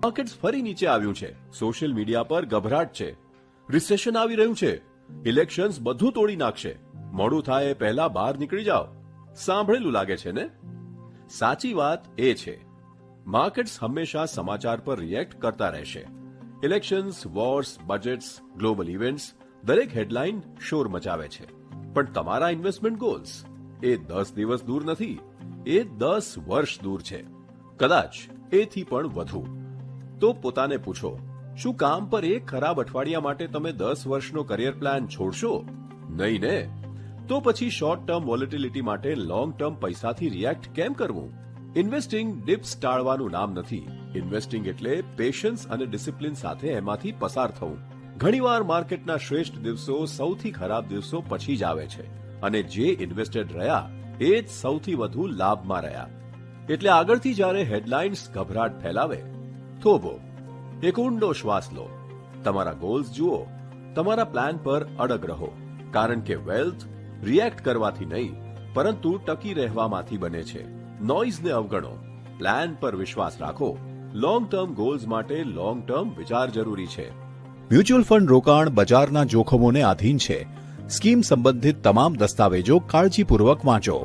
Markets ફરી નીચે આવ્યું છે, સોશિયલ મીડિયા પર ગભરાટ છે, રિસેશન આવી રહ્યું છે, ઇલેક્શન્સ બધું તોડી નાખશે, મોડું થાય એ પહેલા બહાર નીકળી જાઓ. સાંભળેલું લાગે છે ને? સાચી વાત એ છે, માર્કેટ્સ હંમેશા સમાચાર પર રિએક્ટ કરતા રહેશે. Elections, wars, budgets, global events દરેક હેડલાઇન શોર મચાવે છે. પણ તમારા ઇન્વેસ્ટમેન્ટ ગોલ્સ એ 10 દિવસ દૂર નથી, એ 10 વર્ષ દૂર છે, કદાચ એથી પણ વધુ. તો પોતાને પૂછો, શું કામ પર એક ખરાબ અઠવાડિયા માટે તમે 10 વર્ષનો કરિયર પ્લાન છોડશો? નહીં ને? તો પછી શોર્ટ ટર્મ વોલેટિલિટી માટે લોંગ ટર્મ પૈસાથી રિએક્ટ કેમ કરવું? ઇન્વેસ્ટિંગ ડિપ્સ ટાળવાનું નામ નથી. ઇન્વેસ્ટિંગ એટલે પેશન્સ અને ડિસિપ્લિન સાથે એમાંથી પસાર થવું. ઘણીવાર માર્કેટના શ્રેષ્ઠ દિવસો સૌથી ખરાબ દિવસો પછી જ આવે છે, અને જે ઇન્વેસ્ટેડ રહ્યા એ જ સૌથી વધુ લાભમાં રહ્યા. એટલે આગળથી જ્યારે હેડલાઇન્સ ગભરાટ ફેલાવે, થોભો, એક ઊંડો શ્વાસ લો, તમારા ગોલ્સ જુઓ, તમારા પ્લાન પર અડગ રહો. કારણ કે વેલ્થ રિએક્ટ કરવાથી નહીં, પરંતુ ટકી રહેવામાંથી બને છે. નોઇઝને અવગણો, પ્લાન પર વિશ્વાસ રાખો. લોંગ ટર્મ ગોલ્સ માટે લોંગ ટર્મ વિચાર જરૂરી છે. મ્યુચ્યુઅલ ફંડ રોકાણ બજારના જોખમોને આધીન છે. સ્કીમ સંબંધિત તમામ દસ્તાવેજો કાળજીપૂર્વક વાંચો.